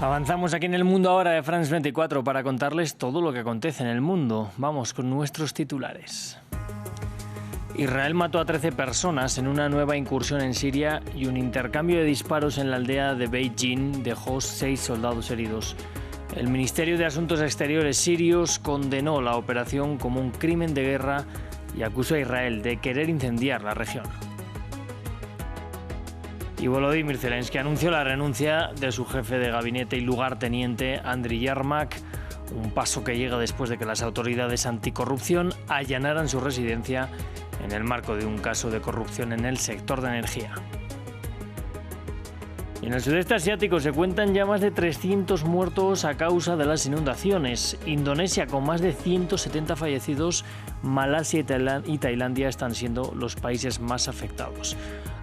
Avanzamos aquí en el mundo ahora de France 24 para contarles todo lo que acontece en el mundo. Vamos con nuestros titulares. Israel mató a 13 personas en una nueva incursión en Siria y un intercambio de disparos en la aldea de Beijing dejó 6 soldados heridos. El Ministerio de Asuntos Exteriores sirios condenó la operación como un crimen de guerra y acusó a Israel de querer incendiar la región. Y Volodymyr Zelensky anunció la renuncia de su jefe de gabinete y lugarteniente Andriy Yermak, un paso que llega después de que las autoridades anticorrupción allanaran su residencia en el marco de un caso de corrupción en el sector de energía. Y en el sudeste asiático se cuentan ya más de 300 muertos a causa de las inundaciones. Indonesia con más de 170 fallecidos, Malasia y Tailandia están siendo los países más afectados.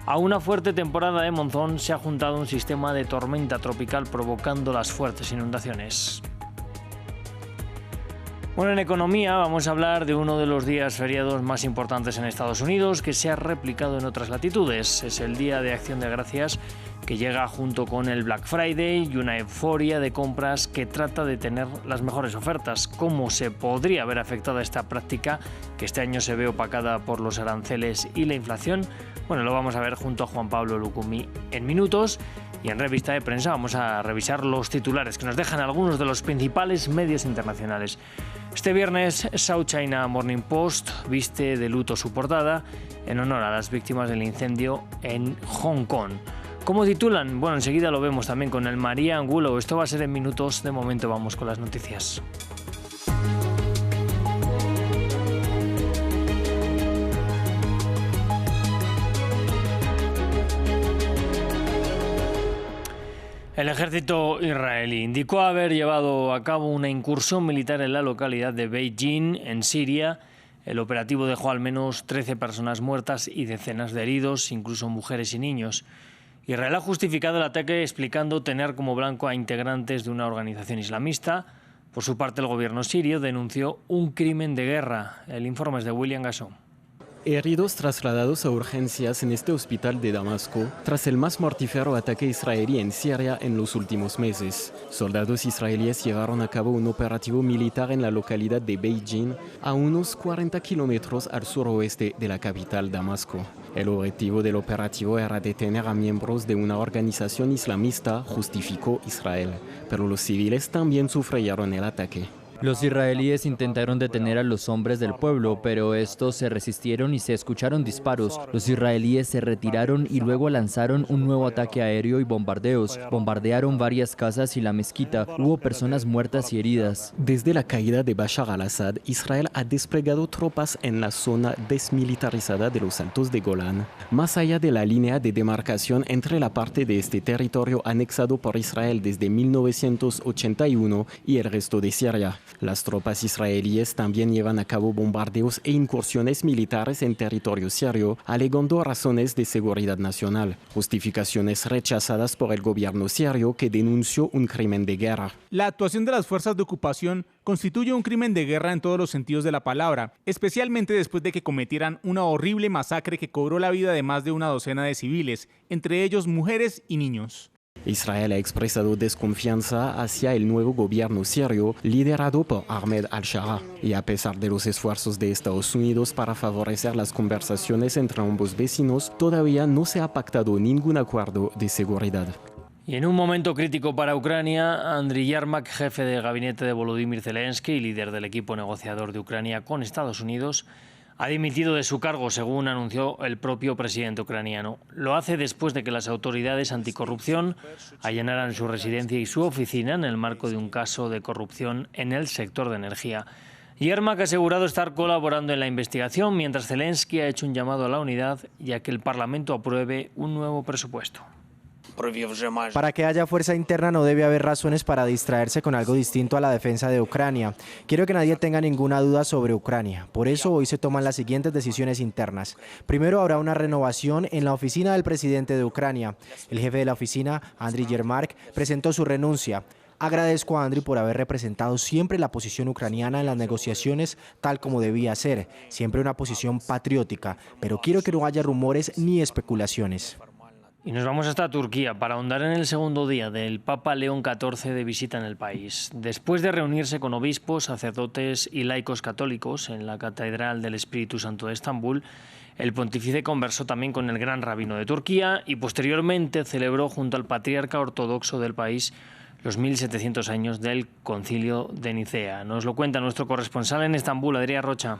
A una fuerte temporada de monzón se ha juntado un sistema de tormenta tropical provocando las fuertes inundaciones. Bueno, en economía vamos a hablar de uno de los días feriados más importantes en Estados Unidos que se ha replicado en otras latitudes. Es el Día de Acción de Gracias, que llega junto con el Black Friday y una euforia de compras que trata de tener las mejores ofertas. ¿Cómo se podría haber afectado esta práctica que este año se ve opacada por los aranceles y la inflación? Bueno, lo vamos a ver junto a Juan Pablo Lucumí en minutos. Y en revista de prensa vamos a revisar los titulares que nos dejan algunos de los principales medios internacionales. Este viernes, South China Morning Post viste de luto su portada en honor a las víctimas del incendio en Hong Kong. ¿Cómo titulan? Bueno, enseguida lo vemos también con el María Angulo. Esto va a ser en minutos. De momento vamos con las noticias. El ejército israelí indicó haber llevado a cabo una incursión militar en la localidad de Beijing, en Siria. El operativo dejó al menos 13 personas muertas y decenas de heridos, incluso mujeres y niños. Israel ha justificado el ataque explicando tener como blanco a integrantes de una organización islamista. Por su parte, el gobierno sirio denunció un crimen de guerra. El informe es de William Gasson. Heridos trasladados a urgencias en este hospital de Damasco tras el más mortífero ataque israelí en Siria en los últimos meses. Soldados israelíes llevaron a cabo un operativo militar en la localidad de Beijing, a unos 40 kilómetros al suroeste de la capital Damasco. El objetivo del operativo era detener a miembros de una organización islamista, justificó Israel, pero los civiles también sufrieron el ataque. Los israelíes intentaron detener a los hombres del pueblo, pero estos se resistieron y se escucharon disparos. Los israelíes se retiraron y luego lanzaron un nuevo ataque aéreo y bombardeos. Bombardearon varias casas y la mezquita. Hubo personas muertas y heridas. Desde la caída de Bashar al-Assad, Israel ha desplegado tropas en la zona desmilitarizada de los Altos de Golán, más allá de la línea de demarcación entre la parte de este territorio anexado por Israel desde 1981 y el resto de Siria. Las tropas israelíes también llevan a cabo bombardeos e incursiones militares en territorio sirio, alegando razones de seguridad nacional, justificaciones rechazadas por el gobierno sirio que denunció un crimen de guerra. La actuación de las fuerzas de ocupación constituye un crimen de guerra en todos los sentidos de la palabra, especialmente después de que cometieran una horrible masacre que cobró la vida de más de una docena de civiles, entre ellos mujeres y niños. Israel ha expresado desconfianza hacia el nuevo gobierno sirio liderado por Ahmed al-Shara, y a pesar de los esfuerzos de Estados Unidos para favorecer las conversaciones entre ambos vecinos, todavía no se ha pactado ningún acuerdo de seguridad. Y en un momento crítico para Ucrania, Andriy Yermak, jefe de gabinete de Volodymyr Zelensky y líder del equipo negociador de Ucrania con Estados Unidos, ha dimitido de su cargo, según anunció el propio presidente ucraniano. Lo hace después de que las autoridades anticorrupción allanaran su residencia y su oficina en el marco de un caso de corrupción en el sector de energía. Yermak ha asegurado estar colaborando en la investigación, mientras Zelensky ha hecho un llamado a la unidad y a que el Parlamento apruebe un nuevo presupuesto. Para que haya fuerza interna no debe haber razones para distraerse con algo distinto a la defensa de Ucrania. Quiero que nadie tenga ninguna duda sobre Ucrania. Por eso hoy se toman las siguientes decisiones internas. Primero, habrá una renovación en la oficina del presidente de Ucrania. El jefe de la oficina, Andriy Yermak, presentó su renuncia. Agradezco a Andriy por haber representado siempre la posición ucraniana en las negociaciones tal como debía ser, siempre una posición patriótica, pero quiero que no haya rumores ni especulaciones. Y nos vamos hasta Turquía para ahondar en el segundo día del Papa León XIV de visita en el país. Después de reunirse con obispos, sacerdotes y laicos católicos en la Catedral del Espíritu Santo de Estambul, el pontífice conversó también con el gran rabino de Turquía y posteriormente celebró junto al patriarca ortodoxo del país los 1700 años del Concilio de Nicea. Nos lo cuenta nuestro corresponsal en Estambul, Adrián Rocha.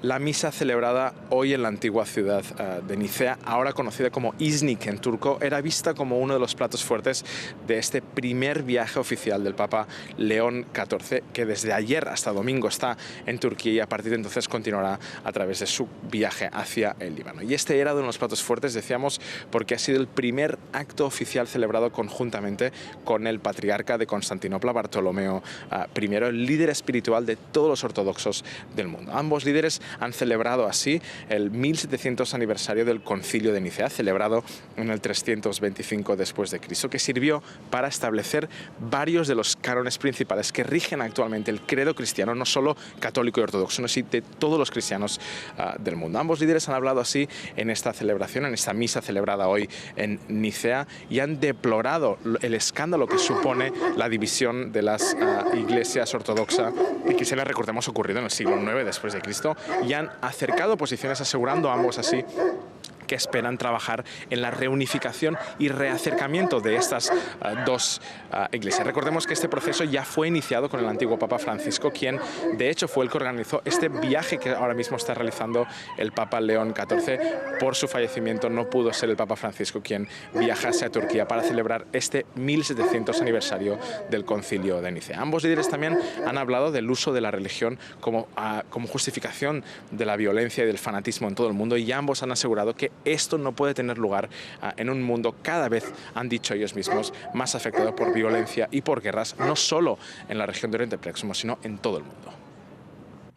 La misa celebrada hoy en la antigua ciudad de Nicea, ahora conocida como İznik en turco, era vista como uno de los platos fuertes de este primer viaje oficial del Papa León XIV, que desde ayer hasta domingo está en Turquía y a partir de entonces continuará a través de su viaje hacia el Líbano. Y este era uno de los platos fuertes, decíamos, porque ha sido el primer acto oficial celebrado conjuntamente con el patriarca de Constantinopla, Bartolomeo I, el líder espiritual de todos los ortodoxos del mundo. Ambos líderes han celebrado así el 1700 aniversario del Concilio de Nicea, celebrado en el 325 después de Cristo, que sirvió para establecer varios de los cánones principales que rigen actualmente el credo cristiano, no solo católico y ortodoxo, sino de todos los cristianos del mundo. Ambos líderes han hablado así en esta celebración, en esta misa celebrada hoy en Nicea, y han deplorado el escándalo que supone la división de las iglesias ortodoxas y cristianas, recordemos, ocurrido en el siglo IX después de Cristo, y han acercado posiciones asegurando ambos así que esperan trabajar en la reunificación y reacercamiento de estas dos iglesias. Recordemos que este proceso ya fue iniciado con el antiguo Papa Francisco, quien de hecho fue el que organizó este viaje que ahora mismo está realizando el Papa León XIV. Por su fallecimiento no pudo ser el Papa Francisco quien viajase a Turquía para celebrar este 1700 aniversario del Concilio de Nicea. Ambos líderes también han hablado del uso de la religión como justificación de la violencia y del fanatismo en todo el mundo, y ambos han asegurado que esto no puede tener lugar en un mundo cada vez, han dicho ellos mismos, más afectado por violencia y por guerras, no solo en la región de Oriente Próximo, sino en todo el mundo.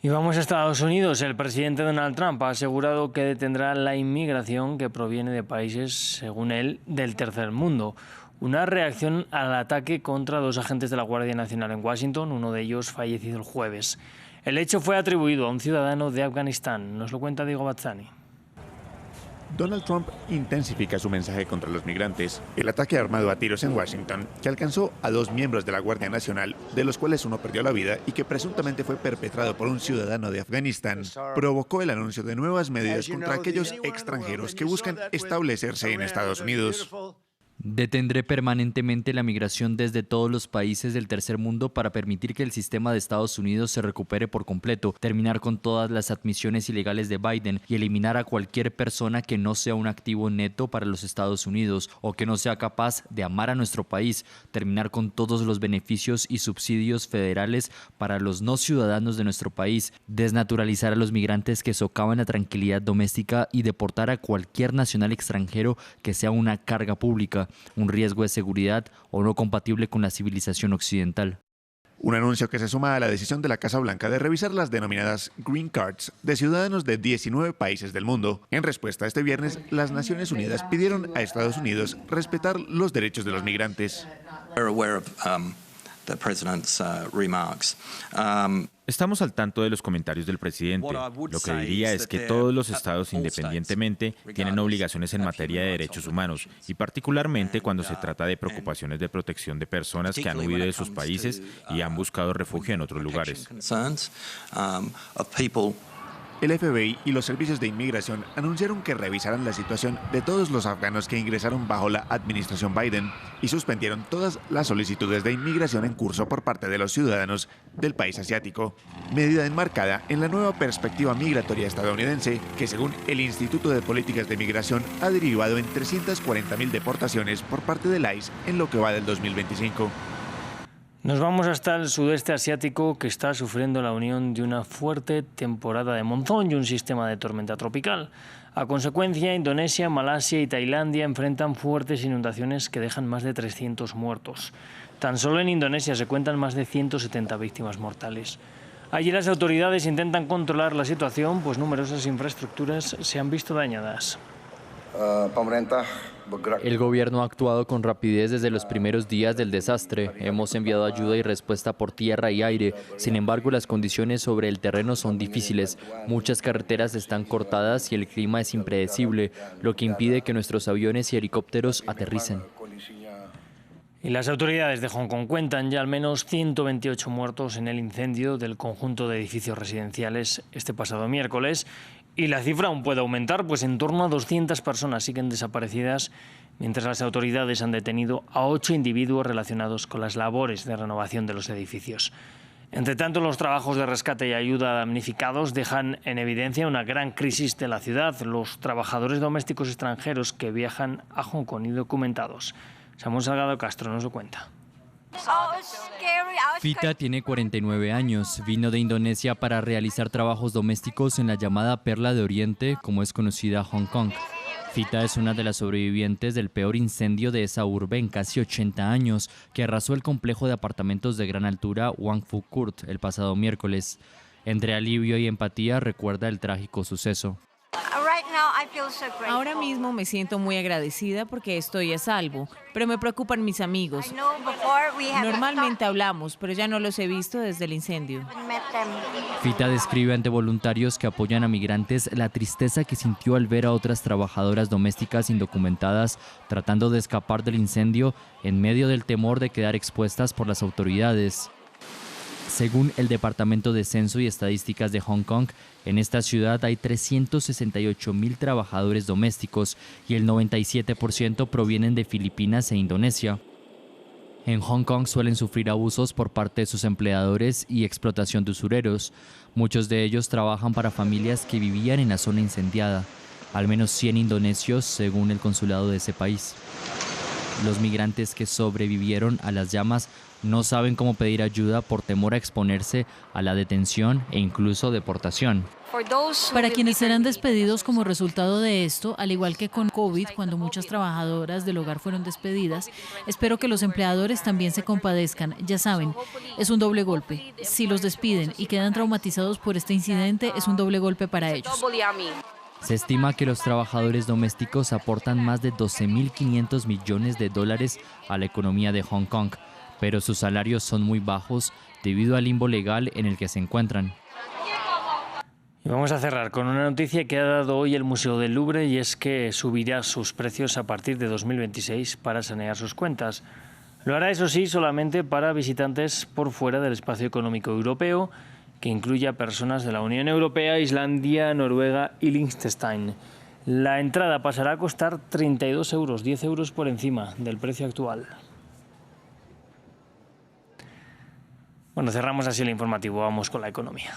Y vamos a Estados Unidos. El presidente Donald Trump ha asegurado que detendrá la inmigración que proviene de países, según él, del tercer mundo. Una reacción al ataque contra dos agentes de la Guardia Nacional en Washington, uno de ellos fallecido el jueves. El hecho fue atribuido a un ciudadano de Afganistán. Nos lo cuenta Diego Bazzani. Donald Trump intensifica su mensaje contra los migrantes. El ataque armado a tiros en Washington, que alcanzó a dos miembros de la Guardia Nacional, de los cuales uno perdió la vida y que presuntamente fue perpetrado por un ciudadano de Afganistán, provocó el anuncio de nuevas medidas contra aquellos extranjeros que buscan establecerse en Estados Unidos. Detendré permanentemente la migración desde todos los países del tercer mundo para permitir que el sistema de Estados Unidos se recupere por completo, terminar con todas las admisiones ilegales de Biden y eliminar a cualquier persona que no sea un activo neto para los Estados Unidos o que no sea capaz de amar a nuestro país, terminar con todos los beneficios y subsidios federales para los no ciudadanos de nuestro país, desnaturalizar a los migrantes que socavan la tranquilidad doméstica y deportar a cualquier nacional extranjero que sea una carga pública, un riesgo de seguridad o no compatible con la civilización occidental. Un anuncio que se suma a la decisión de la Casa Blanca de revisar las denominadas Green Cards de ciudadanos de 19 países del mundo. En respuesta, este viernes, las Naciones Unidas pidieron a Estados Unidos respetar los derechos de los migrantes. Estamos al tanto de los comentarios del presidente. Lo que diría es que todos los estados, independientemente, tienen obligaciones en materia de derechos humanos, y particularmente cuando se trata de preocupaciones de protección de personas que han huido de sus países y han buscado refugio en otros lugares. El FBI y los servicios de inmigración anunciaron que revisarán la situación de todos los afganos que ingresaron bajo la administración Biden y suspendieron todas las solicitudes de inmigración en curso por parte de los ciudadanos del país asiático. Medida enmarcada en la nueva perspectiva migratoria estadounidense que, según el Instituto de Políticas de Migración, ha derivado en 340.000 deportaciones por parte del ICE en lo que va del 2025. Nos vamos hasta el sudeste asiático, que está sufriendo la unión de una fuerte temporada de monzón y un sistema de tormenta tropical. A consecuencia, Indonesia, Malasia y Tailandia enfrentan fuertes inundaciones que dejan más de 300 muertos. Tan solo en Indonesia se cuentan más de 170 víctimas mortales. Allí las autoridades intentan controlar la situación, pues numerosas infraestructuras se han visto dañadas. El gobierno ha actuado con rapidez desde los primeros días del desastre. Hemos enviado ayuda y respuesta por tierra y aire. Sin embargo, las condiciones sobre el terreno son difíciles. Muchas carreteras están cortadas y el clima es impredecible, lo que impide que nuestros aviones y helicópteros aterricen. Y las autoridades de Hong Kong cuentan ya al menos 128 muertos en el incendio del conjunto de edificios residenciales este pasado miércoles. Y la cifra aún puede aumentar, pues en torno a 200 personas siguen desaparecidas, mientras las autoridades han detenido a 8 individuos relacionados con las labores de renovación de los edificios. Entre tanto, los trabajos de rescate y ayuda a damnificados dejan en evidencia una gran crisis de la ciudad. Los trabajadores domésticos extranjeros que viajan a Hong Kong indocumentados. Samuel Salgado Castro nos lo cuenta. Fita tiene 49 años, vino de Indonesia para realizar trabajos domésticos en la llamada Perla de Oriente, como es conocida Hong Kong. Fita es una de las sobrevivientes del peor incendio de esa urbe en casi 80 años, que arrasó el complejo de apartamentos de gran altura Wang Fu Court el pasado miércoles. Entre alivio y empatía recuerda el trágico suceso. Ahora mismo me siento muy agradecida porque estoy a salvo, pero me preocupan mis amigos. Normalmente hablamos, pero ya no los he visto desde el incendio. Fita describe ante voluntarios que apoyan a migrantes la tristeza que sintió al ver a otras trabajadoras domésticas indocumentadas tratando de escapar del incendio en medio del temor de quedar expuestas por las autoridades. Según el Departamento de Censo y Estadísticas de Hong Kong, en esta ciudad hay 368,000 trabajadores domésticos y el 97% provienen de Filipinas e Indonesia. En Hong Kong suelen sufrir abusos por parte de sus empleadores y explotación de usureros. Muchos de ellos trabajan para familias que vivían en la zona incendiada. Al menos 100 indonesios, según el consulado de ese país. Los migrantes que sobrevivieron a las llamas no saben cómo pedir ayuda por temor a exponerse a la detención e incluso deportación. Para quienes serán despedidos como resultado de esto, al igual que con COVID, cuando muchas trabajadoras del hogar fueron despedidas, espero que los empleadores también se compadezcan. Ya saben, es un doble golpe. Si los despiden y quedan traumatizados por este incidente, es un doble golpe para ellos. Se estima que los trabajadores domésticos aportan más de 12.500 millones de dólares a la economía de Hong Kong, pero sus salarios son muy bajos debido al limbo legal en el que se encuentran. Y vamos a cerrar con una noticia que ha dado hoy el Museo del Louvre, y es que subirá sus precios a partir de 2026 para sanear sus cuentas. Lo hará, eso sí, solamente para visitantes por fuera del espacio económico europeo, que incluye a personas de la Unión Europea, Islandia, Noruega y Liechtenstein. La entrada pasará a costar 32 euros, 10 euros por encima del precio actual. Bueno, cerramos así el informativo, vamos con la economía.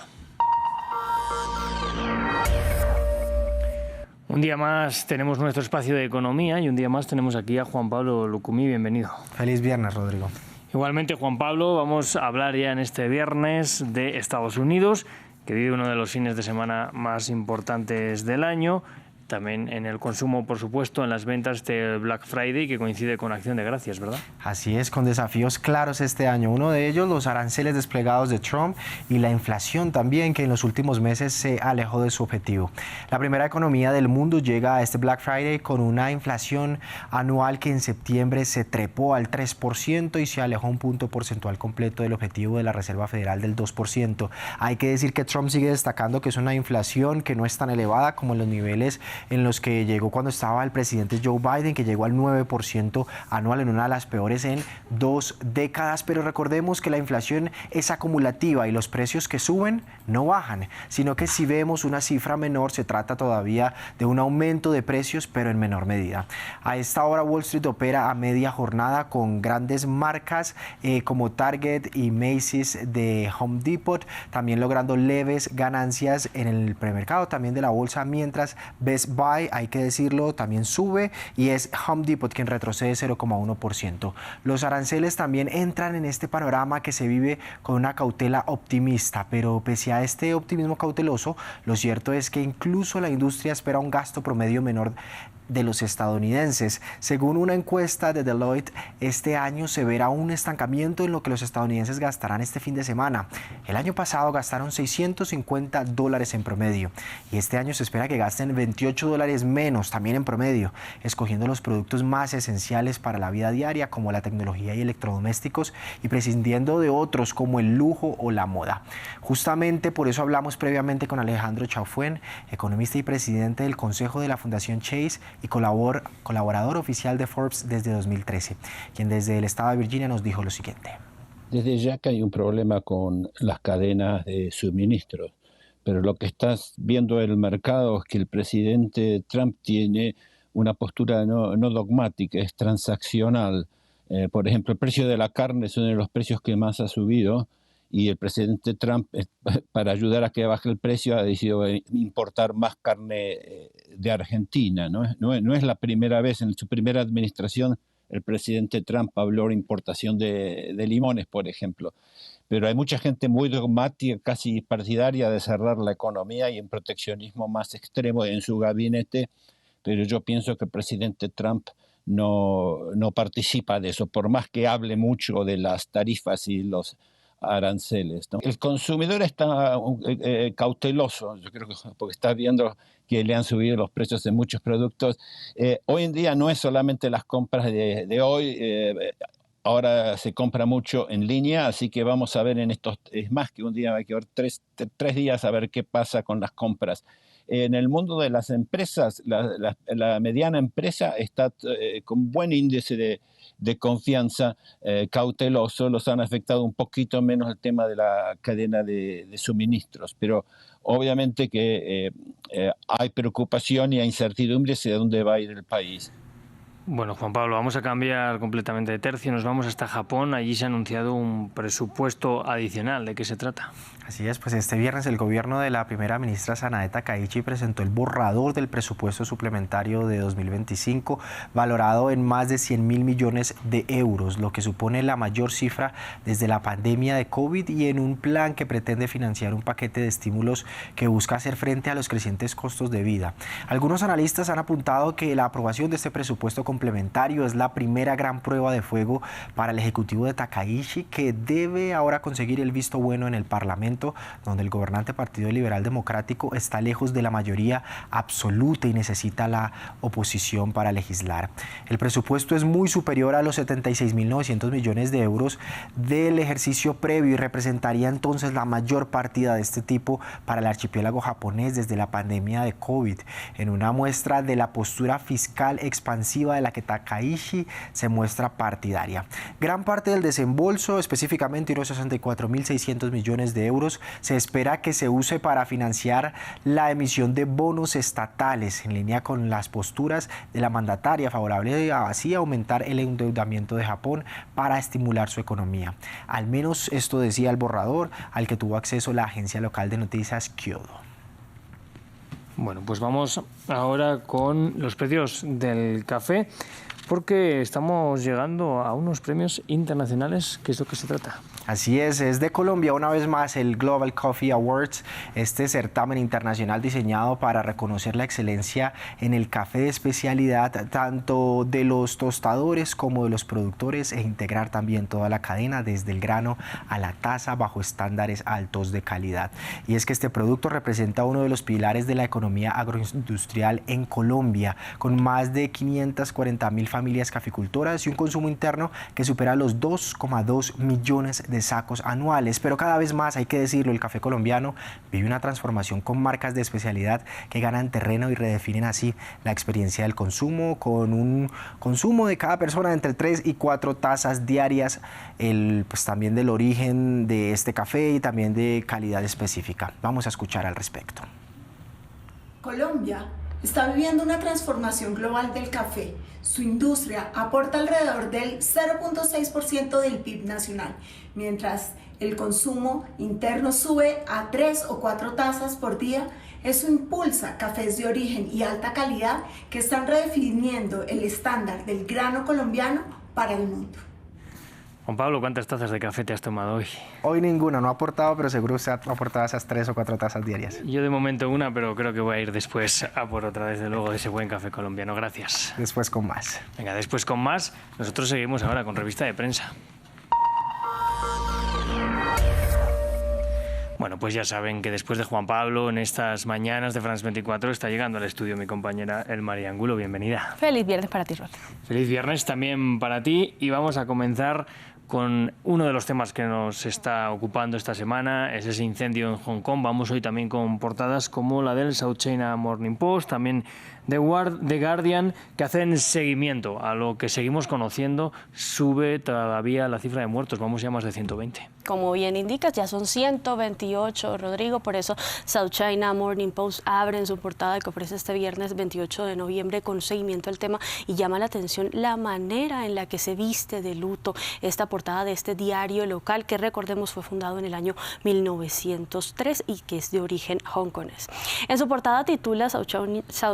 Un día más tenemos nuestro espacio de economía y un día más tenemos aquí a Juan Pablo Lucumí, bienvenido. Feliz viernes, Rodrigo. Igualmente, Juan Pablo, vamos a hablar ya en este viernes de Estados Unidos, que vive uno de los fines de semana más importantes del año. También en el consumo, por supuesto, en las ventas del Black Friday, que coincide con Acción de Gracias, ¿verdad? Así es, con desafíos claros este año. Uno de ellos, los aranceles desplegados de Trump y la inflación también, que en los últimos meses se alejó de su objetivo. La primera economía del mundo llega a este Black Friday con una inflación anual que en septiembre se trepó al 3% y se alejó un punto porcentual completo del objetivo de la Reserva Federal del 2%. Hay que decir que Trump sigue destacando que es una inflación que no es tan elevada como en los niveles en los que llegó cuando estaba el presidente Joe Biden, que llegó al 9% anual, en una de las peores en 2 décadas. Pero recordemos que la inflación es acumulativa y los precios que suben no bajan, sino que si vemos una cifra menor, se trata todavía de un aumento de precios, pero en menor medida. A esta hora Wall Street opera a media jornada con grandes marcas como Target y Macy's de Home Depot, también logrando leves ganancias en el premercado también de la bolsa, mientras Best Buy, hay que decirlo, también sube y es Home Depot quien retrocede 0,1%. Los aranceles también entran en este panorama que se vive con una cautela optimista, pero pese a este optimismo cauteloso, lo cierto es que incluso la industria espera un gasto promedio menor de los estadounidenses. Según una encuesta de Deloitte, este año se verá un estancamiento en lo que los estadounidenses gastarán este fin de semana. El año pasado gastaron $650 en promedio y este año se espera que gasten $28 menos también en promedio, escogiendo los productos más esenciales para la vida diaria como la tecnología y electrodomésticos y prescindiendo de otros como el lujo o la moda. Justamente por eso hablamos previamente con Alejandro Chaufuen, economista y presidente del Consejo de la Fundación Chase y colaborador oficial de Forbes desde 2013, quien desde el estado de Virginia nos dijo lo siguiente. Desde ya que hay un problema con las cadenas de suministros, pero lo que estás viendo en el mercado es que el presidente Trump tiene una postura no dogmática, es transaccional. Por ejemplo, el precio de la carne es uno de los precios que más ha subido y el presidente Trump, para ayudar a que baje el precio, ha decidido importar más carne de Argentina. No es la primera vez, en su primera administración el presidente Trump habló de importación de limones, por ejemplo. Pero hay mucha gente muy dogmática, casi partidaria de cerrar la economía y en proteccionismo más extremo en su gabinete, pero yo pienso que el presidente Trump no participa de eso, por más que hable mucho de las tarifas y los aranceles, ¿no? El consumidor está cauteloso, yo creo que porque está viendo que le han subido los precios de muchos productos. Hoy en día no es solamente las compras de hoy, ahora se compra mucho en línea, así que vamos a ver es más que un día, hay que ver tres días a ver qué pasa con las compras. En el mundo de las empresas, la mediana empresa está con buen índice de confianza, cauteloso, los han afectado un poquito menos el tema de la cadena de suministros, pero obviamente que hay preocupación y hay incertidumbre de dónde va a ir el país. Bueno, Juan Pablo, vamos a cambiar completamente de tercio, nos vamos hasta Japón. Allí se ha anunciado un presupuesto adicional. ¿De qué se trata? Así es, pues este viernes el gobierno de la primera ministra Sanae Takaichi presentó el borrador del presupuesto suplementario de 2025, valorado en más de 100.000 millones de euros, lo que supone la mayor cifra desde la pandemia de COVID y en un plan que pretende financiar un paquete de estímulos que busca hacer frente a los crecientes costos de vida. Algunos analistas han apuntado que la aprobación de este presupuesto complementario es la primera gran prueba de fuego para el ejecutivo de Takaichi, que debe ahora conseguir el visto bueno en el Parlamento, donde el gobernante Partido Liberal Democrático está lejos de la mayoría absoluta y necesita la oposición para legislar. El presupuesto es muy superior a los 76.900 millones de euros del ejercicio previo y representaría entonces la mayor partida de este tipo para el archipiélago japonés desde la pandemia de COVID, en una muestra de la postura fiscal expansiva de la que Takaichi se muestra partidaria. Gran parte del desembolso, específicamente unos 64.600 millones de euros, se espera que se use para financiar la emisión de bonos estatales, en línea con las posturas de la mandataria favorable a así aumentar el endeudamiento de Japón para estimular su economía. Al menos esto decía el borrador al que tuvo acceso la agencia local de noticias Kyodo. Bueno, pues vamos ahora con los precios del café, porque estamos llegando a unos premios internacionales. ¿Qué es lo que se trata? Así es de Colombia una vez más el Global Coffee Awards, este certamen internacional diseñado para reconocer la excelencia en el café de especialidad, tanto de los tostadores como de los productores, e integrar también toda la cadena desde el grano a la taza bajo estándares altos de calidad. Y es que este producto representa uno de los pilares de la economía agroindustrial en Colombia, con más de 540.000 familias caficultoras y un consumo interno que supera los 2,2 millones de sacos anuales. Pero cada vez más, hay que decirlo, el café colombiano vive una transformación con marcas de especialidad que ganan terreno y redefinen así la experiencia del consumo, con un consumo de cada persona de entre 3 y 4 tazas diarias, pues también del origen de este café y también de calidad específica. Vamos a escuchar al respecto. Colombia está viviendo una transformación global del café. Su industria aporta alrededor del 0.6% del PIB nacional, mientras el consumo interno sube a 3 o 4 tazas por día. Eso impulsa cafés de origen y alta calidad que están redefiniendo el estándar del grano colombiano para el mundo. Juan Pablo, ¿cuántas tazas de café te has tomado hoy? Hoy ninguna, no ha aportado, pero seguro usted ha aportado esas 3 o 4 tazas diarias. Yo de momento una, pero creo que voy a ir después a por otra, desde luego, de ese buen café colombiano. Gracias. Después con más. Venga, después con más. Nosotros seguimos ahora con Revista de Prensa. Bueno, pues ya saben que después de Juan Pablo, en estas mañanas de France 24, está llegando al estudio mi compañera Elmaria Angulo. Bienvenida. Feliz viernes para ti, Rod. Feliz viernes también para ti, y vamos a comenzar con uno de los temas que nos está ocupando esta semana, es ese incendio en Hong Kong. Vamos hoy también con portadas como la del South China Morning Post, también The Guardian, que hacen seguimiento a lo que seguimos conociendo. Sube todavía la cifra de muertos, vamos ya más de 120. Como bien indicas, ya son 128, Rodrigo, por eso South China Morning Post abre en su portada que ofrece este viernes 28 de noviembre con seguimiento al tema, y llama la atención la manera en la que se viste de luto esta portada de este diario local, que recordemos fue fundado en el año 1903 y que es de origen hongkonés. En su portada titula South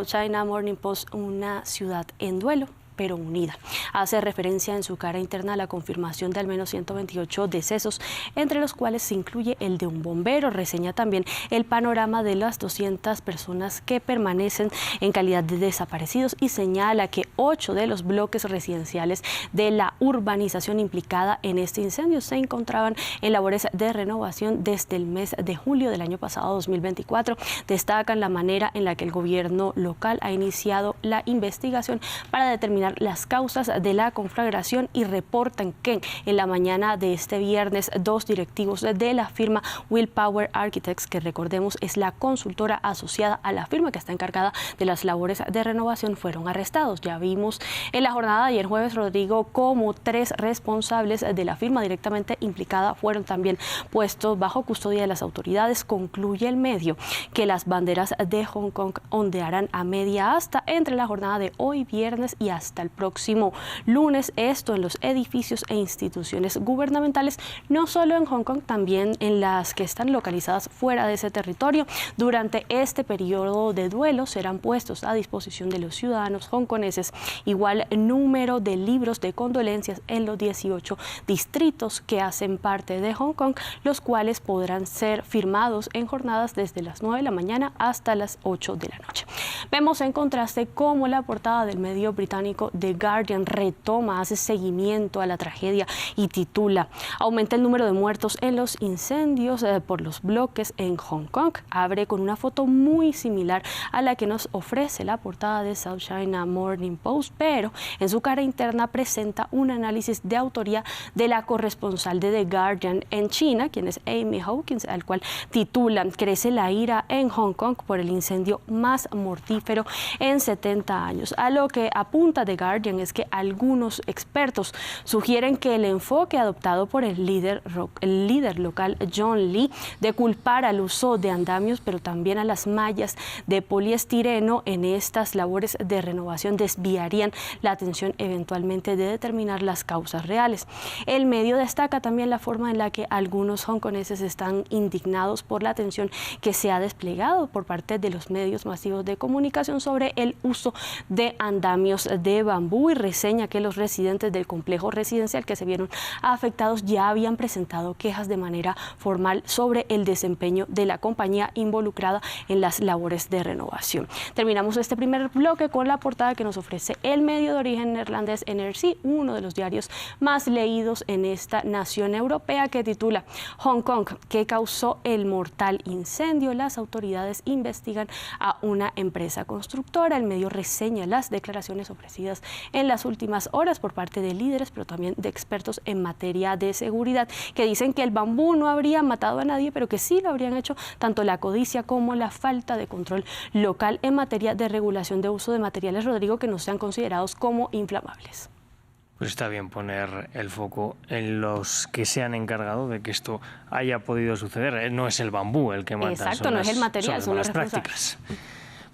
China Morning Post, una ciudad en duelo pero unida. Hace referencia en su cara interna a la confirmación de al menos 128 decesos, entre los cuales se incluye el de un bombero. Reseña también el panorama de las 200 personas que permanecen en calidad de desaparecidos y señala que 8 de los bloques residenciales de la urbanización implicada en este incendio se encontraban en labores de renovación desde el mes de julio del año pasado, 2024. Destacan la manera en la que el gobierno local ha iniciado la investigación para determinar las causas de la conflagración, y reportan que en la mañana de este viernes 2 directivos de la firma Willpower Architects, que recordemos es la consultora asociada a la firma que está encargada de las labores de renovación, fueron arrestados. Ya vimos en la jornada de ayer jueves, Rodrigo, como 3 responsables de la firma directamente implicada fueron también puestos bajo custodia de las autoridades. Concluye el medio que las banderas de Hong Kong ondearán a media asta entre la jornada de hoy viernes y hasta el próximo lunes, esto en los edificios e instituciones gubernamentales, no solo en Hong Kong, también en las que están localizadas fuera de ese territorio. Durante este periodo de duelo serán puestos a disposición de los ciudadanos hongkoneses igual número de libros de condolencias en los 18 distritos que hacen parte de Hong Kong, los cuales podrán ser firmados en jornadas desde las 9 de la mañana hasta las 8 de la noche. Vemos en contraste cómo la portada del medio británico The Guardian retoma, hace seguimiento a la tragedia y titula: aumenta el número de muertos en los incendios por los bloques en Hong Kong. Abre con una foto muy similar a la que nos ofrece la portada de South China Morning Post, pero en su cara interna presenta un análisis de autoría de la corresponsal de The Guardian en China, quien es Amy Hawkins, al cual titula: crece la ira en Hong Kong por el incendio más mortífero en 70 años. A lo que apunta The Guardian es que algunos expertos sugieren que el enfoque adoptado por el líder local John Lee de culpar al uso de andamios pero también a las mallas de poliestireno en estas labores de renovación desviarían la atención eventualmente de determinar las causas reales. El medio destaca también la forma en la que algunos hongkoneses están indignados por la atención que se ha desplegado por parte de los medios masivos de comunicación sobre el uso de andamios de bambú, y reseña que los residentes del complejo residencial que se vieron afectados ya habían presentado quejas de manera formal sobre el desempeño de la compañía involucrada en las labores de renovación. Terminamos este primer bloque con la portada que nos ofrece el medio de origen neerlandés NRC, uno de los diarios más leídos en esta nación europea, que titula: Hong Kong, ¿qué causó el mortal incendio? Las autoridades investigan a una empresa constructora. El medio reseña las declaraciones ofrecidas en las últimas horas por parte de líderes, pero también de expertos en materia de seguridad, que dicen que el bambú no habría matado a nadie, pero que sí lo habrían hecho tanto la codicia como la falta de control local en materia de regulación de uso de materiales, Rodrigo, que no sean considerados como inflamables. Pues está bien poner el foco en los que se han encargado de que esto haya podido suceder. No es el bambú el que mata. Exacto, no es el material, son las prácticas.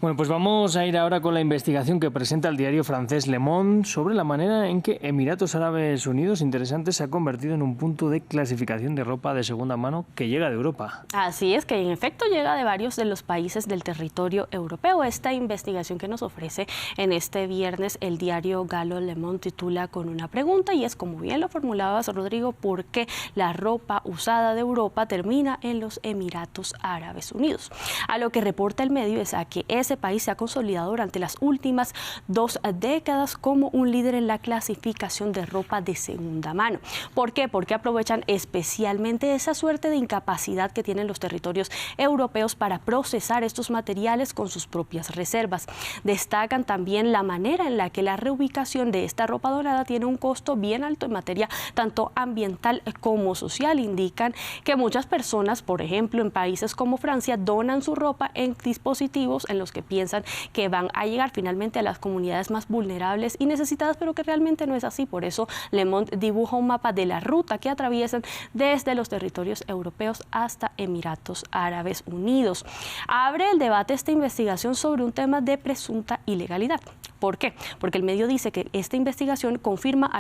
Bueno, pues vamos a ir ahora con la investigación que presenta el diario francés Le Monde sobre la manera en que Emiratos Árabes Unidos, interesante, se ha convertido en un punto de clasificación de ropa de segunda mano que llega de Europa. Así es, que en efecto llega de varios de los países del territorio europeo. Esta investigación que nos ofrece en este viernes el diario galo Le Monde titula con una pregunta, y es, como bien lo formulabas, Rodrigo, ¿por qué la ropa usada de Europa termina en los Emiratos Árabes Unidos? A lo que reporta el medio es a que ese país se ha consolidado durante las últimas 2 décadas como un líder en la clasificación de ropa de segunda mano. ¿Por qué? Porque aprovechan especialmente esa suerte de incapacidad que tienen los territorios europeos para procesar estos materiales con sus propias reservas. Destacan también la manera en la que la reubicación de esta ropa dorada tiene un costo bien alto en materia tanto ambiental como social. Indican que muchas personas, por ejemplo, en países como Francia, donan su ropa en dispositivos en los que piensan que van a llegar finalmente a las comunidades más vulnerables y necesitadas, pero que realmente no es así. Por eso Le Monde dibuja un mapa de la ruta que atraviesan desde los territorios europeos hasta Emiratos Árabes Unidos. Abre el debate esta investigación sobre un tema de presunta ilegalidad. ¿Por qué? Porque el medio dice que esta investigación confirma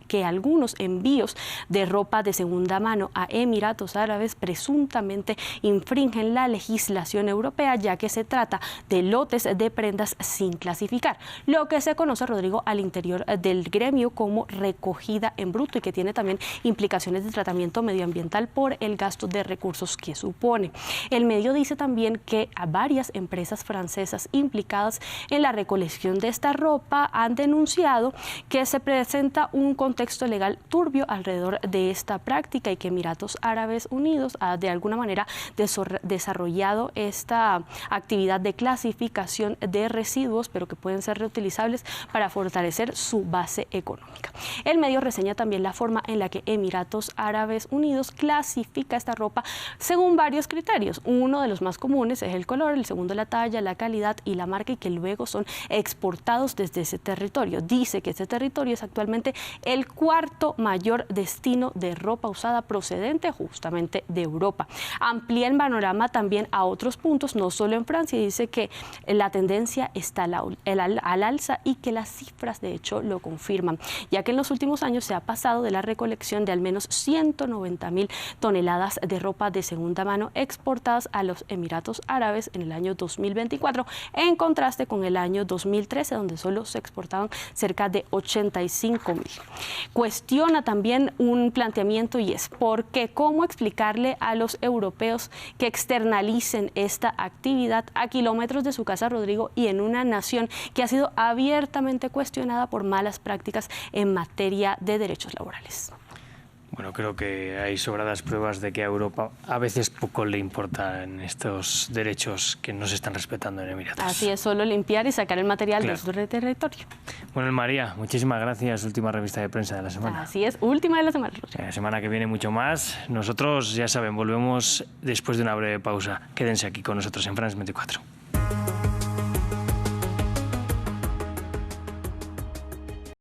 que algunos envíos de ropa de segunda mano a Emiratos Árabes presuntamente infringen la legislación europea, ya que se trata de lotes de prendas sin clasificar, lo que se conoce, Rodrigo, al interior del gremio como recogida en bruto, y que tiene también implicaciones de tratamiento medioambiental por el gasto de recursos que supone. El medio dice también que a varias empresas francesas implicadas en la recolección de esta ropa han denunciado que se presenta un contexto legal turbio alrededor de esta práctica, y que Emiratos Árabes Unidos ha de alguna manera desarrollado esta actividad de clasificación de residuos, pero que pueden ser reutilizables para fortalecer su base económica. El medio reseña también la forma en la que Emiratos Árabes Unidos clasifica esta ropa según varios criterios. Uno de los más comunes es el color, el segundo la talla, la calidad y la marca, y que luego son exportados desde ese territorio. Dice que este territorio es actualmente el 4º mayor destino de ropa usada procedente justamente de Europa. Amplía el panorama también a otros puntos, no solo en Francia, y dice que la tendencia está al alza y que las cifras de hecho lo confirman, ya que en los últimos años se ha pasado de la recolección de al menos 190.000 toneladas de ropa de segunda mano exportadas a los Emiratos Árabes en el año 2024, en contraste con el año 2013, donde solo se exportaban cerca de 85.000. Cuestiona también un planteamiento, y es ¿cómo explicarle a los europeos que externalicen esta actividad a kilómetros de su casa, Rodrigo, y en una nación que ha sido abiertamente cuestionada por malas prácticas en materia de derechos laborales? Bueno, creo que hay sobradas pruebas de que a Europa a veces poco le importan estos derechos que no se están respetando en Emiratos. Así es, solo limpiar y sacar el material de su territorio. Bueno, María, muchísimas gracias. Última revista de prensa de la semana. Así es, última de la semana. La semana que viene mucho más. Nosotros, ya saben, volvemos después de una breve pausa. Quédense aquí con nosotros en France 24.